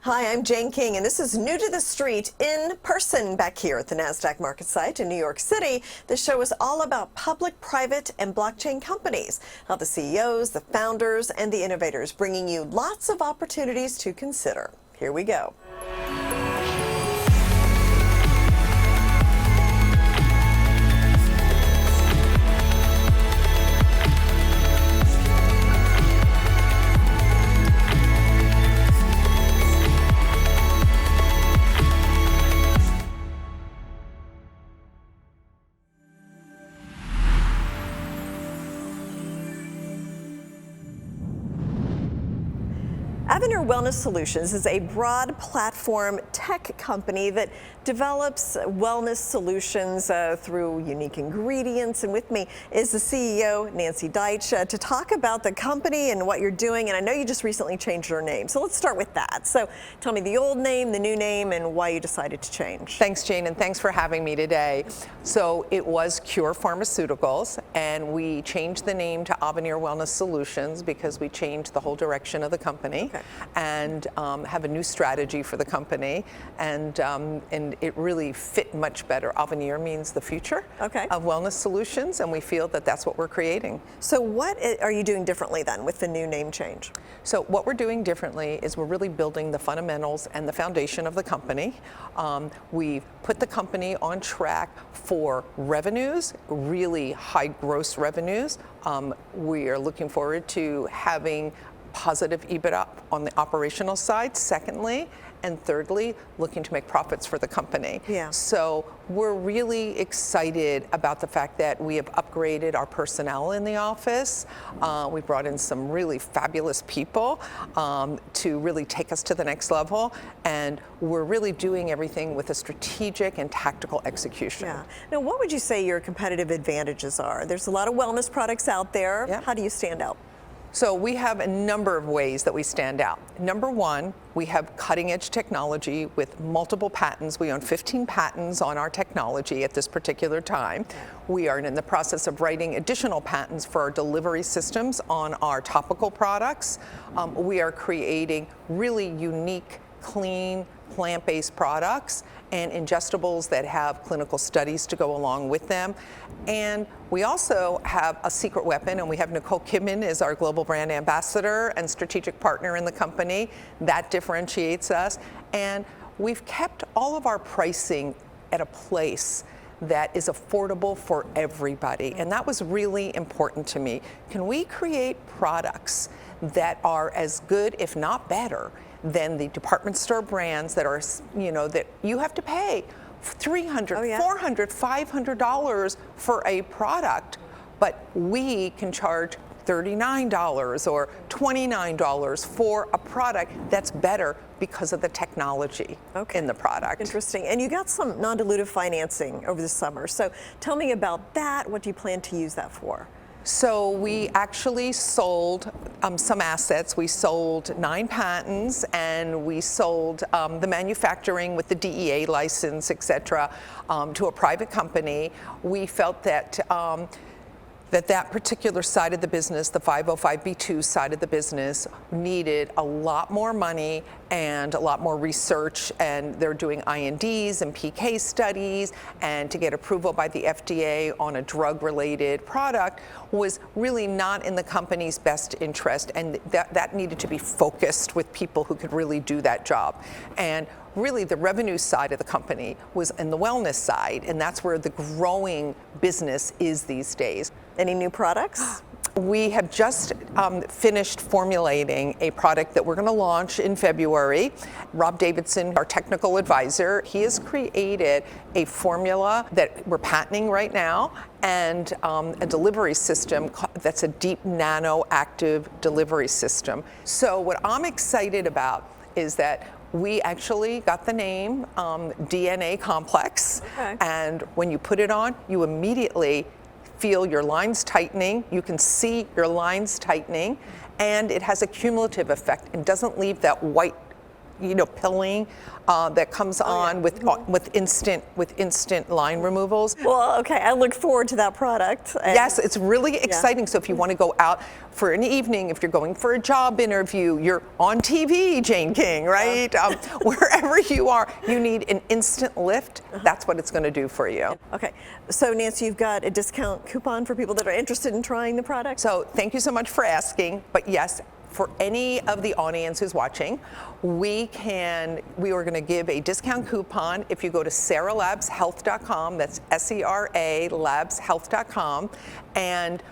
Hi, I'm Jane King, and this is New to the Street in person back here at the NASDAQ market site in New York City. This show is all about public, private, and blockchain companies, how the CEOs, the founders, and the innovators bringing you lots of opportunities to consider. Here we go. Avenir Wellness Solutions is a broad platform tech company that develops wellness solutions through unique ingredients. And with me is the CEO, Nancy Duitch, to talk about the company and what you're doing. And I know you just recently changed your name, so let's start with that. So tell me the old name, the new name, and why you decided to change. Thanks, Jane, and thanks for having me today. So it was CURR Pharmaceuticals, and we changed the name to Avenir Wellness Solutions because we changed the whole direction of the company. Okay. And have a new strategy for the company, and it really fit much better. Avenir means the future of wellness solutions, and we feel that that's what we're creating. So what are you doing differently then with the new name change? So what we're doing differently is we're really building the fundamentals and the foundation of the company. We've put the company on track for revenues, really high gross revenues. We are looking forward to having positive EBITDA on the operational side, secondly, and thirdly, looking to make profits for the company. Yeah. So we're really excited about the fact that we have upgraded our personnel in the office. We brought in some really fabulous people to really take us to the next level, and we're really doing everything with a strategic and tactical execution. Yeah. Now, what would you say your competitive advantages are? There's a lot of wellness products out there. Yeah. How do you stand out? So we have a number of ways that we stand out. Number one, we have cutting edge technology with multiple patents. We own 15 patents on our technology at this particular time. We are in the process of writing additional patents for our delivery systems on our topical products. We are creating really unique, clean, plant-based products and ingestibles that have clinical studies to go along with them. And we also have a secret weapon, and we have Nicole Kidman as our global brand ambassador and strategic partner in the company. That differentiates us. And we've kept all of our pricing at a place that is affordable for everybody. And that was really important to me. Can we create products that are as good, if not better, than the department store brands that are, that you have to pay $300, $400, $500 for a product, but we can charge $39 or $29 for a product that's better because of the technology in the product. Interesting. And you got some non-dilutive financing over the summer. So tell me about that. What do you plan to use that for? So we actually sold some assets. We sold 9 patents, and we sold the manufacturing with the DEA license, et cetera, to a private company. We felt that that particular side of the business, the 505(b)(2) side of the business, needed a lot more money and a lot more research, and they're doing INDs and PK studies, and to get approval by the FDA on a drug-related product was really not in the company's best interest, and that needed to be focused with people who could really do that job. And really the revenue side of the company was in the wellness side, and that's where the growing business is these days. Any new products? We have just finished formulating a product that we're going to launch in February. Rob Davidson, our technical advisor, he has created a formula that we're patenting right now, and a delivery system that's a deep nano-active delivery system. So what I'm excited about is that we actually got the name DNA Complex, and when you put it on, you immediately feel your lines tightening. You can see your lines tightening, and it has a cumulative effect and doesn't leave that white pilling that comes on with instant line removals. Well, okay, I look forward to that product. Yes, it's really exciting. So if you want to go out for an evening, if you're going for a job interview, you're on TV, Jane King, right? Wherever you are, you need an instant lift. That's what it's going to do for you. Okay, so Nancy, you've got a discount coupon for people that are interested in trying the product? So thank you so much for asking, but yes, for any of the audience who's watching, we are going to give a discount coupon if you go to seralabshealth.com. That's SERA labshealth.com, and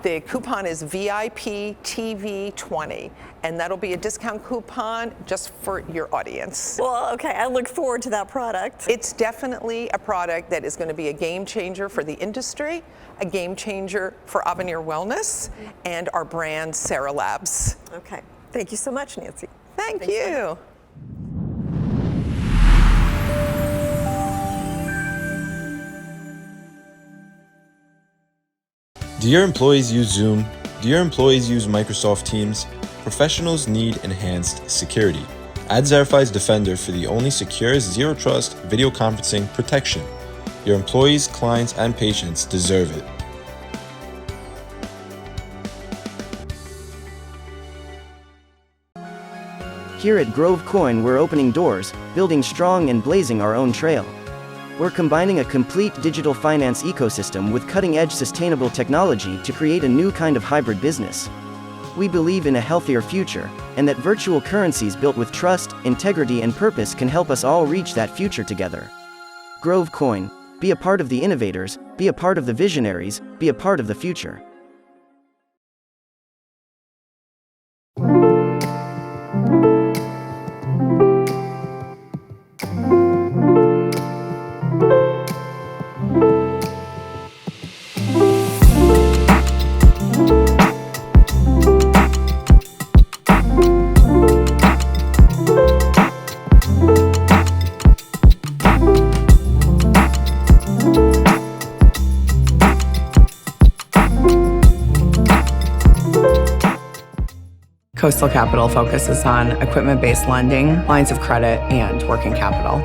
the coupon is VIPTV20, and that'll be a discount coupon just for your audience. Well, okay, I look forward to that product. It's definitely a product that is going to be a game changer for the industry, a game changer for Avenir Wellness, and our brand, Sera Labs. Okay, thank you so much, Nancy. Thank you. Do your employees use Zoom? Do your employees use Microsoft Teams? Professionals need enhanced security. Add Verify's Defender for the only secure, zero-trust video conferencing protection. Your employees, clients, and patients deserve it. Here at Grove Coin, we're opening doors, building strong and blazing our own trail. We're combining a complete digital finance ecosystem with cutting-edge sustainable technology to create a new kind of hybrid business. We believe in a healthier future, and that virtual currencies built with trust, integrity, and purpose can help us all reach that future together. Grove Coin. Be a part of the innovators, be a part of the visionaries, be a part of the future. Coastal Capital focuses on equipment-based lending, lines of credit, and working capital.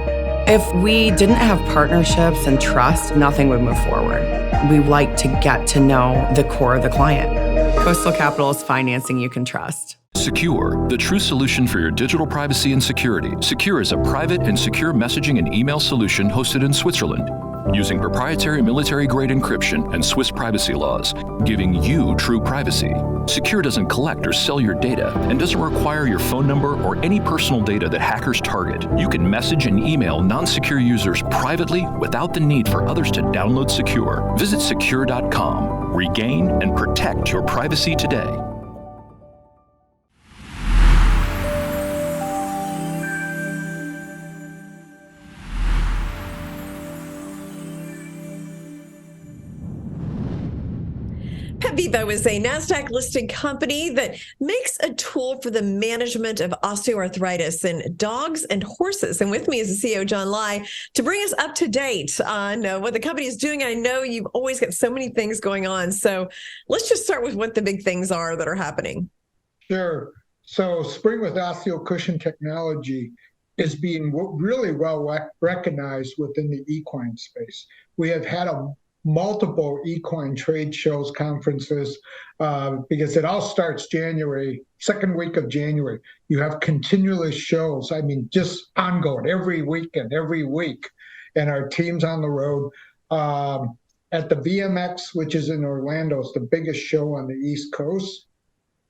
If we didn't have partnerships and trust, nothing would move forward. We like to get to know the core of the client. Coastal Capital is financing you can trust. SKUR, the true solution for your digital privacy and security. SKUR is a private and secure messaging and email solution hosted in Switzerland, using proprietary military-grade encryption and Swiss privacy laws, giving you true privacy. SKUR doesn't collect or sell your data and doesn't require your phone number or any personal data that hackers target. You can message and email non-secure users privately without the need for others to download SKUR. Visit SKUR.com. Regain and protect your privacy today. PetVivo is a NASDAQ-listed company that makes a tool for the management of osteoarthritis in dogs and horses. And with me is the CEO, John Ghiai, to bring us up to date on what the company is doing. I know you've always got so many things going on. So let's just start with what the big things are that are happening. Sure. So Spring with OsteoCushion technology is being really well recognized within the equine space. We have had multiple equine trade shows, conferences, because it all starts January, second week of January. You have continuous shows, I mean, just ongoing, every weekend, every week. And our team's on the road. At the VMX, which is in Orlando, it's the biggest show on the East Coast.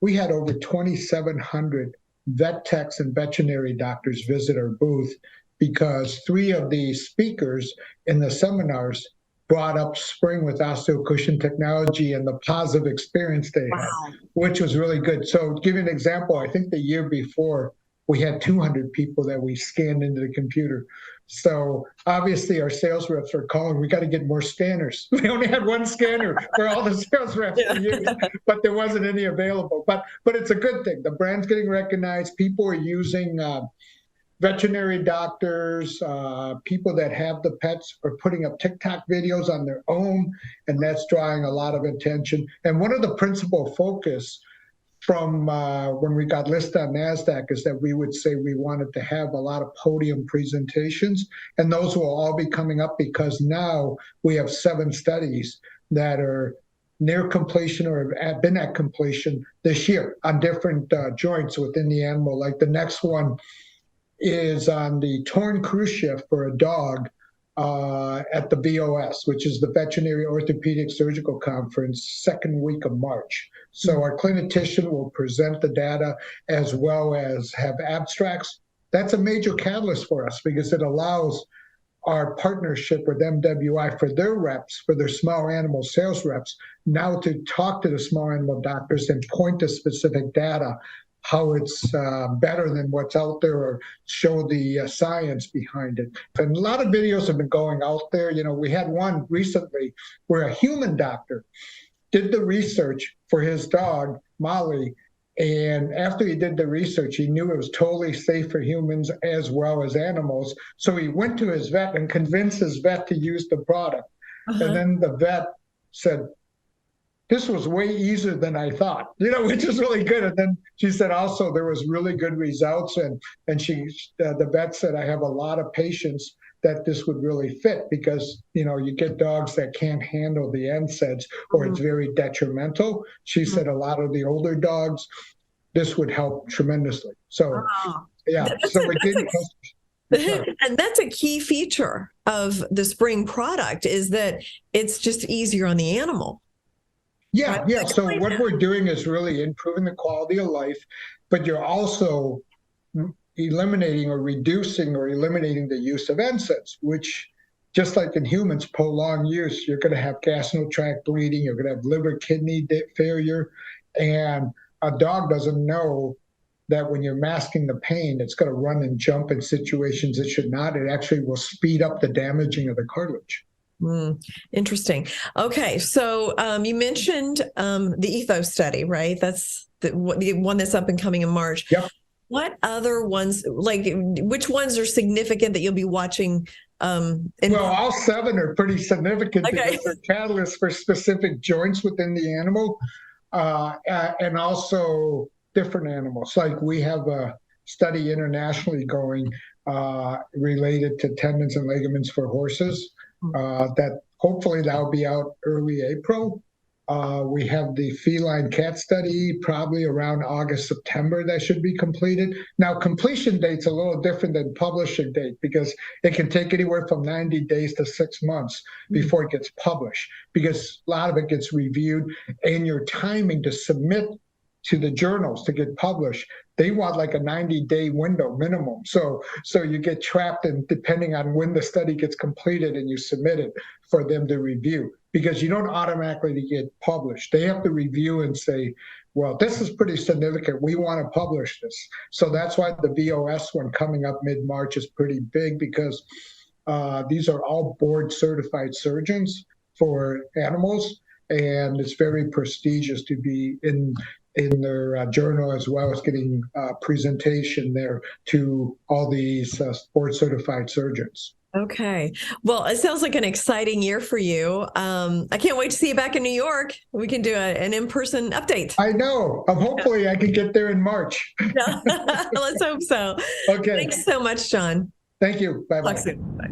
We had over 2,700 vet techs and veterinary doctors visit our booth because 3 of the speakers in the seminars brought up Spring with OsteoCushion technology and the positive experience they had, which was really good. So to give you an example, I think the year before, we had 200 people that we scanned into the computer. So obviously our sales reps are calling, we got to get more scanners. We only had 1 scanner for all the sales reps to use, but there wasn't any available. But it's a good thing. The brand's getting recognized. People are using veterinary doctors, people that have the pets are putting up TikTok videos on their own, and that's drawing a lot of attention. And one of the principal focus from when we got listed on NASDAQ is that we would say we wanted to have a lot of podium presentations, and those will all be coming up because now we have 7 studies that are near completion or have been at completion this year on different joints within the animal. Like the next one is on the torn cruciate for a dog at the VOS, which is the Veterinary Orthopedic Surgical Conference, second week of March. So our clinician will present the data as well as have abstracts. That's a major catalyst for us because it allows our partnership with MWI for their reps, for their small animal sales reps, now to talk to the small animal doctors and point to specific data, how it's better than what's out there, or show the science behind it. And a lot of videos have been going out there. You know, we had one recently where a human doctor did the research for his dog, Molly, and after he did the research, he knew it was totally safe for humans as well as animals. So he went to his vet and convinced his vet to use the product. And then the vet said, this was way easier than I thought, you know, which is really good. And then she said also there was really good results. And the vet said, I have a lot of patients that this would really fit because, you know, you get dogs that can't handle the NSAIDs or it's very detrimental. She said a lot of the older dogs, this would help tremendously. So, yeah. And that's a key feature of the Spring product is that it's just easier on the animal. Yeah, yeah. So what we're doing is really improving the quality of life, but you're also eliminating or reducing or eliminating the use of NSAIDs, which just like in humans, prolonged use, you're going to have gastrointestinal tract bleeding, you're going to have liver kidney failure, and a dog doesn't know that when you're masking the pain, it's going to run and jump in situations it should not. It actually will speed up the damaging of the cartilage. Interesting. Okay, so you mentioned the Ethos study, right? That's the one that's up and coming in March. Yep. What other ones, like which ones are significant that you'll be watching? Well, all 7 are pretty significant because they're catalysts for specific joints within the animal and also different animals. Like we have a study internationally going related to tendons and ligaments for horses. That hopefully that'll be out early April. We have the feline cat study probably around August, September that should be completed. Now, completion date's a little different than publishing date because it can take anywhere from 90 days to 6 months before it gets published because a lot of it gets reviewed and your timing to submit to the journals to get published, they want like a 90-day window minimum. So you get trapped in depending on when the study gets completed and you submit it for them to review because you don't automatically get published. They have to review and say, well, this is pretty significant. We want to publish this. So that's why the VOS one coming up mid-March is pretty big because these are all board certified surgeons for animals. And it's very prestigious to be in their journal as well as getting presentation there to all these board certified surgeons. Okay. Well, it sounds like an exciting year for you. I can't wait to see you back in New York. We can do an in-person update. I know. Hopefully I can get there in March. Yeah. Let's hope so. Okay. Thanks so much, John. Thank you. Bye-bye. Talk soon. Bye.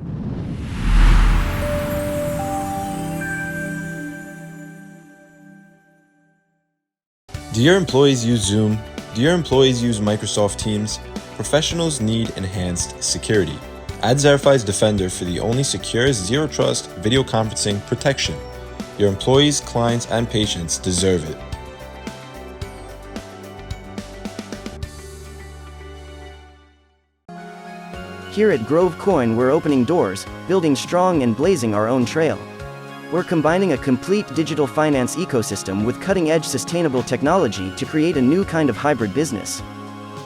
Do your employees use Zoom? Do your employees use Microsoft Teams? Professionals need enhanced security. AdZerify's Defender for the only secure zero trust video conferencing protection. Your employees, clients, and patients deserve it. Here at Grove Coin, we're opening doors, building strong and blazing our own trail. We're combining a complete digital finance ecosystem with cutting-edge sustainable technology to create a new kind of hybrid business.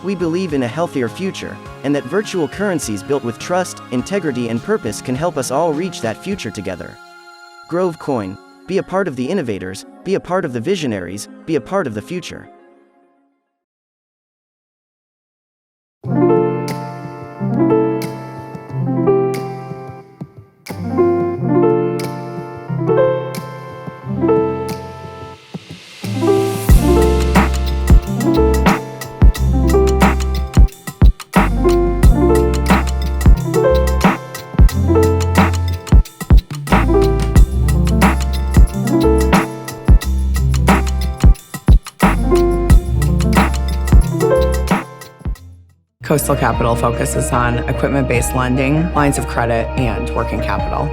We believe in a healthier future, and that virtual currencies built with trust, integrity, and purpose can help us all reach that future together. Grove Coin. Be a part of the innovators, be a part of the visionaries, be a part of the future. Coastal Capital focuses on equipment-based lending, lines of credit, and working capital.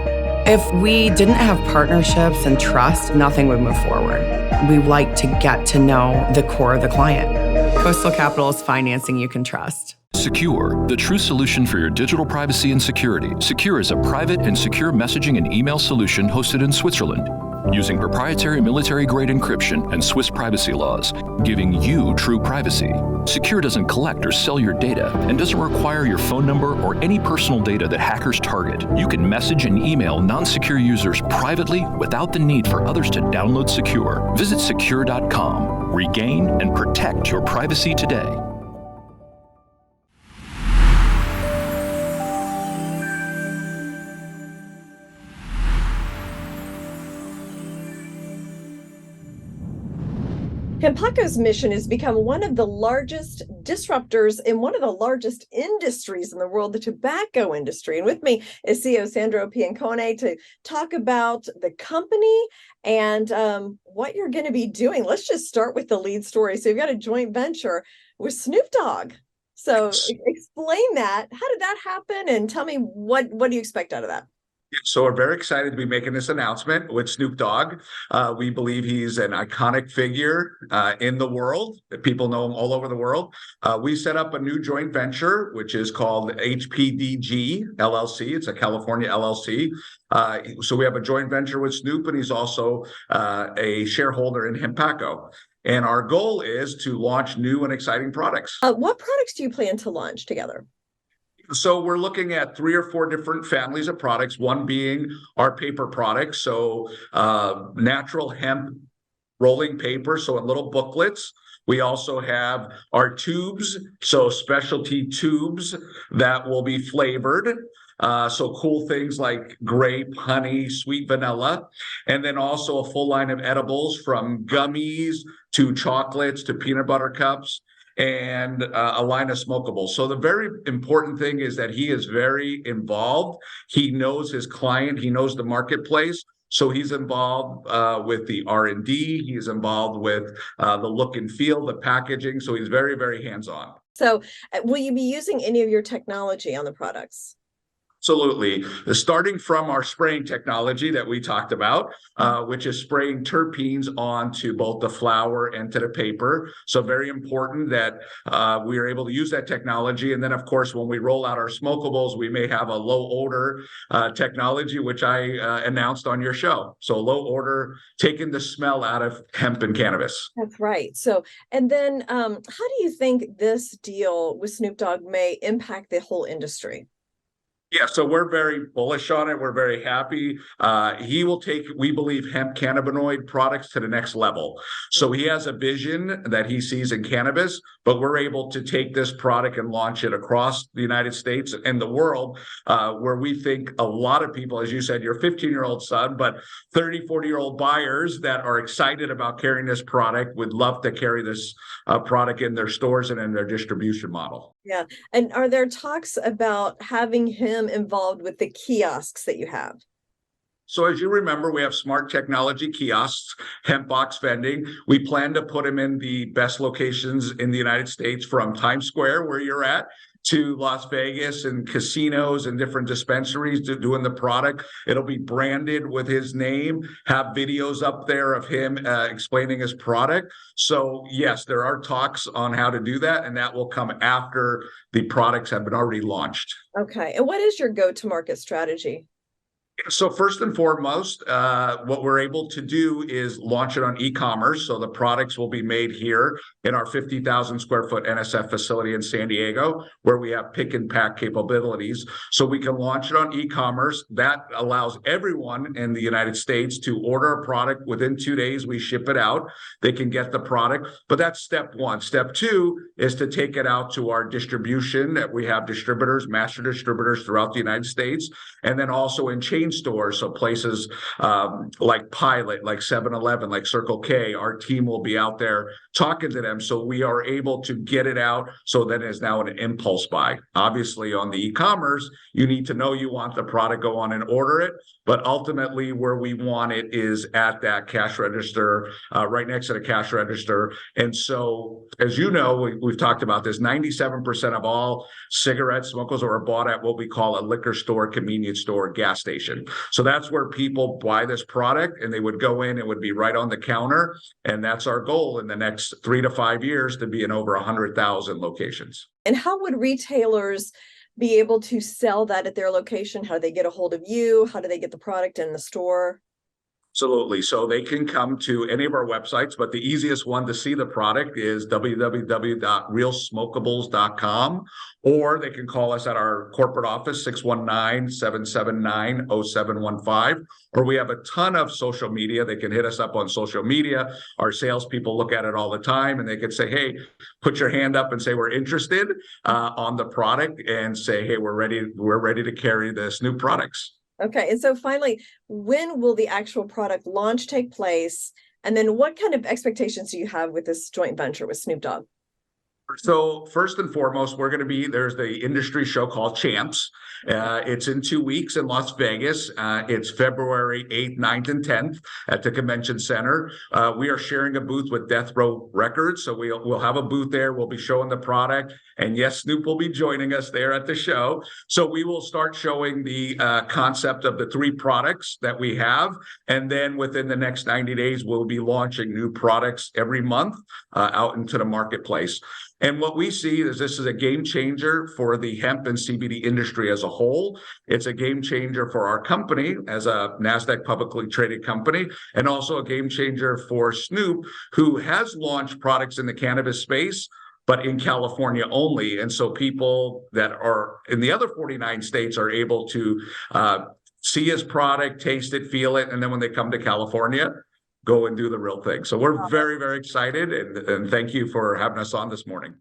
If we didn't have partnerships and trust, nothing would move forward. We like to get to know the core of the client. Coastal Capital is financing you can trust. SKUR, the true solution for your digital privacy and security. SKUR is a private and secure messaging and email solution hosted in Switzerland, using proprietary military-grade encryption and Swiss privacy laws, giving you true privacy. SKUR doesn't collect or sell your data and doesn't require your phone number or any personal data that hackers target. You can message and email non-secure users privately without the need for others to download SKUR. Visit SKUR.com. Regain and protect your privacy today. Hempacco's mission is become one of the largest disruptors in one of the largest industries in the world, the tobacco industry. And with me is CEO Sandro Piancone to talk about the company and what you're going to be doing. Let's just start with the lead story. So you've got a joint venture with Snoop Dogg. So explain that. How did that happen? And tell me, what do you expect out of that? So we're very excited to be making this announcement with Snoop Dogg. We believe he's an iconic figure in the world. People know him all over the world. We set up a new joint venture, which is called HPDG LLC. It's a California LLC. So we have a joint venture with Snoop, and he's also a shareholder in Hempacco. And our goal is to launch new and exciting products. What products do you plan to launch together? So we're looking at 3 or 4 different families of products, one being our paper products. So natural hemp rolling paper, so in little booklets. We also have our tubes, so specialty tubes that will be flavored. So cool things like grape, honey, sweet vanilla, and then also a full line of edibles from gummies to chocolates to peanut butter cups, and a line of smokables. So the very important thing is that he is very involved. He knows his client. He knows the marketplace. So he's involved with the R&D. He's involved with the look and feel, the packaging. So he's very, very hands-on. So will you be using any of your technology on the products? Absolutely. Starting from our spraying technology that we talked about, which is spraying terpenes onto both the flour and to the paper. So very important that we are able to use that technology. And then, of course, when we roll out our smokables, we may have a low odor technology, which I announced on your show. So low odor, taking the smell out of hemp and cannabis. That's right. So, and then how do you think this deal with Snoop Dogg may impact the whole industry? Yeah, so we're very bullish on it. We're very happy. He will take, we believe, hemp cannabinoid products to the next level. So he has a vision that he sees in cannabis, but we're able to take this product and launch it across the United States and the world, where we think a lot of people, as you said, your 15-year-old son, but 30, 40-year-old buyers that are excited about carrying this product would love to carry this product in their stores and in their distribution model. Yeah. And are there talks about having him involved with the kiosks that you have? So as you remember, we have smart technology kiosks, hemp box vending. We plan to put them in the best locations in the United States, from Times Square, where you're at, to Las Vegas and casinos and different dispensaries doing the product. It'll be branded with his name, have videos up there of him explaining his product. So yes, there are talks on how to do that, and that will come after the products have been already launched. Okay. And what is your go-to-market strategy? So first and foremost, what we're able to do is launch it on e-commerce. So the products will be made here in our 50,000 square foot NSF facility in San Diego, where we have pick and pack capabilities. So we can launch it on e-commerce. That allows everyone in the United States to order a product. Within 2 days, we ship it out. They can get the product. But that's step one. Step two is to take it out to our distribution. That we have distributors, master distributors throughout the United States, and then also in chain chain stores, so places like Pilot, like 7-Eleven, like Circle K, our team will be out there talking to them. So we are able to get it out so that it's now an impulse buy. Obviously, on the e-commerce, you need to know you want the product, go on and order it. But ultimately, where we want it is at that cash register, right next to the cash register. And so, as you know, we've talked about this, 97% of all cigarette smokers are bought at what we call a liquor store, convenience store, gas station. So that's where people buy this product, and they would go in, it would be right on the counter. And that's our goal in the next 3 to 5 years, to be in over 100,000 locations. And how would retailers be able to sell that at their location? How do they get a hold of you? How do they get the product in the store? Absolutely. So they can come to any of our websites, but the easiest one to see the product is www.realsmokables.com, or they can call us at our corporate office, 619-779-0715, or we have a ton of social media. They can hit us up on social media. Our salespeople look at it all the time, and they can say, hey, put your hand up and say, we're interested on the product, and say, hey, we're ready to carry this new products. Okay. And so finally, when will the actual product launch take place? And then what kind of expectations do you have with this joint venture with Snoop Dogg? So first and foremost, there's the industry show called Champs. It's in 2 weeks in Las Vegas. It's February 8th, 9th, and 10th at the Convention Center. We are sharing a booth with Death Row Records. So we'll have a booth there. We'll be showing the product. And yes, Snoop will be joining us there at the show. So we will start showing the concept of the 3 products that we have. And then within the next 90 days, we'll be launching new products every month out into the marketplace. And what we see is this is a game changer for the hemp and CBD industry as a whole. It's a game changer for our company as a NASDAQ publicly traded company, and also a game changer for Snoop, who has launched products in the cannabis space, but in California only. And so people that are in the other 49 states are able to see his product, taste it, feel it, and then when they come to California, go and do the real thing. So we're very, very excited, and thank you for having us on this morning.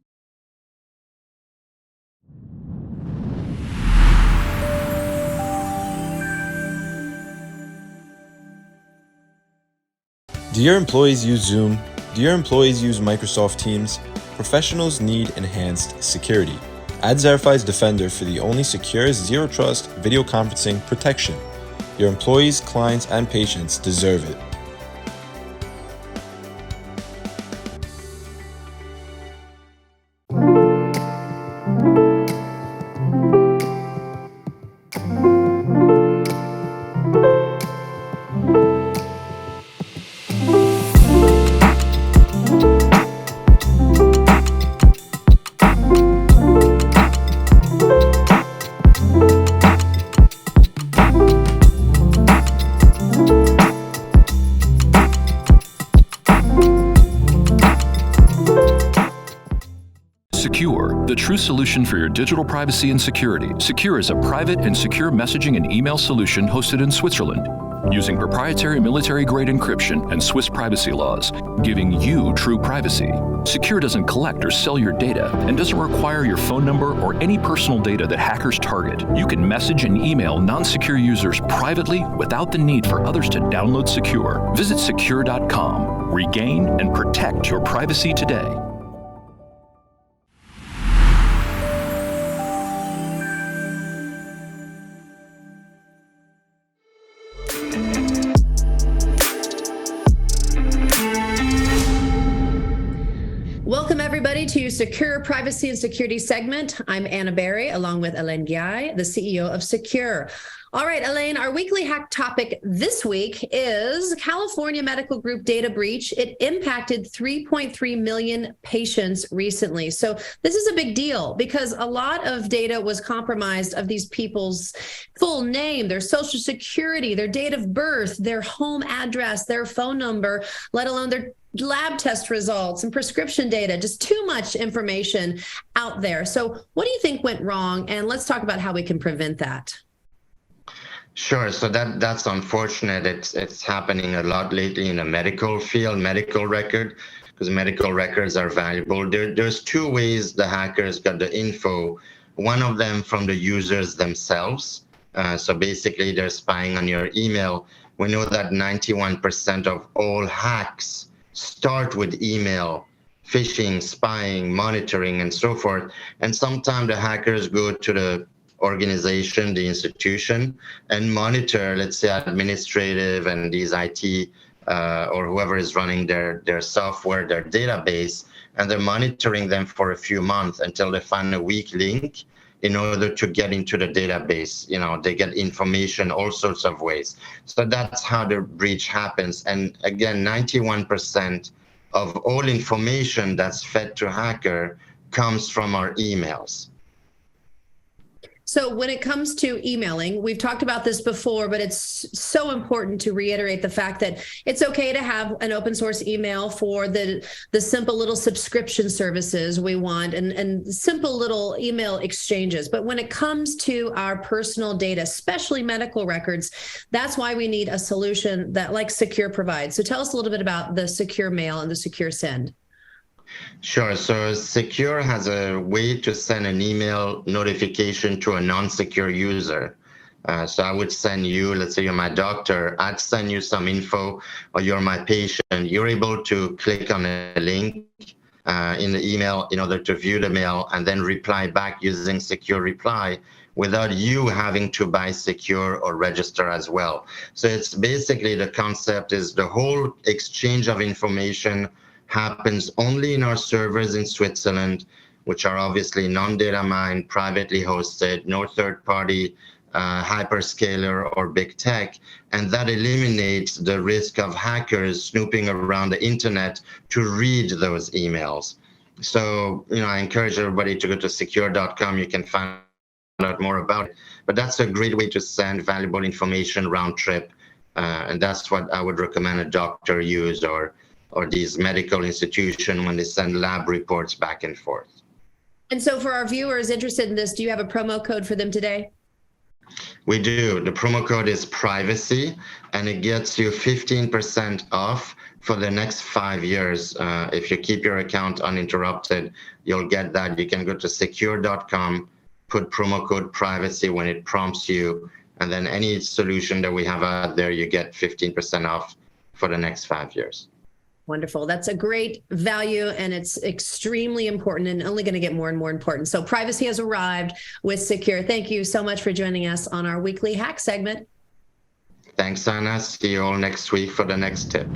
Do your employees use Zoom? Do your employees use Microsoft Teams? Professionals need enhanced security. AdVerify's Defender for the only secure, zero-trust video conferencing protection. Your employees, clients, and patients deserve it. SKUR, the true solution for your digital privacy and security. SKUR is a private and secure messaging and email solution hosted in Switzerland, using proprietary military-grade encryption and Swiss privacy laws, giving you true privacy. SKUR doesn't collect or sell your data and doesn't require your phone number or any personal data that hackers target. You can message and email non-secure users privately without the need for others to download SKUR. Visit SKUR.com. Regain and protect your privacy today. Welcome everybody to Sekur Privacy and Security segment. I'm Anna Berry, along with Alain Ghiai, the CEO of Sekur. All right, Alain, our weekly hack topic this week is California Medical Group data breach. It impacted 3.3 million patients recently. So this is a big deal because a lot of data was compromised of these people's full name, their social security, their date of birth, their home address, their phone number, let alone their lab test results and prescription data, just too much information out there. So what do you think went wrong? And let's talk about how we can prevent that. Sure. So that's unfortunate. It's happening a lot lately in the medical field, medical record, because medical records are valuable. There's 2 ways the hackers got the info. One of them from the users themselves. So basically, they're spying on your email. We know that 91% of all hacks start with email, phishing, spying, monitoring, and so forth. And sometimes the hackers go to the organization, the institution, and monitor, let's say, administrative and these IT or whoever is running their software, their database, and they're monitoring them for a few months until they find a weak link in order to get into the database. You know, they get information all sorts of ways. So that's how the breach happens. And again, 91% of all information that's fed to hacker comes from our emails. So when it comes to emailing, we've talked about this before, but it's so important to reiterate the fact that it's okay to have an open source email for the simple little subscription services we want and simple little email exchanges. But when it comes to our personal data, especially medical records, that's why we need a solution that like SKUR provides. So tell us a little bit about the SKUR Mail and the SKUR Send. Sure. So SKUR has a way to send an email notification to a non-secure user. So I would send you, let's say you're my doctor, I'd send you some info, or you're my patient. You're able to click on a link in the email in order to view the mail and then reply back using SKUR Reply without you having to buy SKUR or register as well. So it's basically, the concept is the whole exchange of information happens only in our servers in Switzerland, which are obviously non-data mined, privately hosted, no third-party hyperscaler or big tech, and that eliminates the risk of hackers snooping around the internet to read those emails. So, you know, I encourage everybody to go to sekur.com. You can find out more about it, but that's a great way to send valuable information round trip, and that's what I would recommend a doctor use, or these medical institutions when they send lab reports back and forth. And so for our viewers interested in this, do you have a promo code for them today? We do. The promo code is privacy, and it gets you 15% off for the next 5 years. If you keep your account uninterrupted, you'll get that. You can go to sekur.com, put promo code privacy when it prompts you, and then any solution that we have out there, you get 15% off for the next 5 years. Wonderful. That's a great value, and it's extremely important and only going to get more and more important. So privacy has arrived with SKUR. Thank you so much for joining us on our weekly hack segment. Thanks, Anna. See you all next week for the next tip.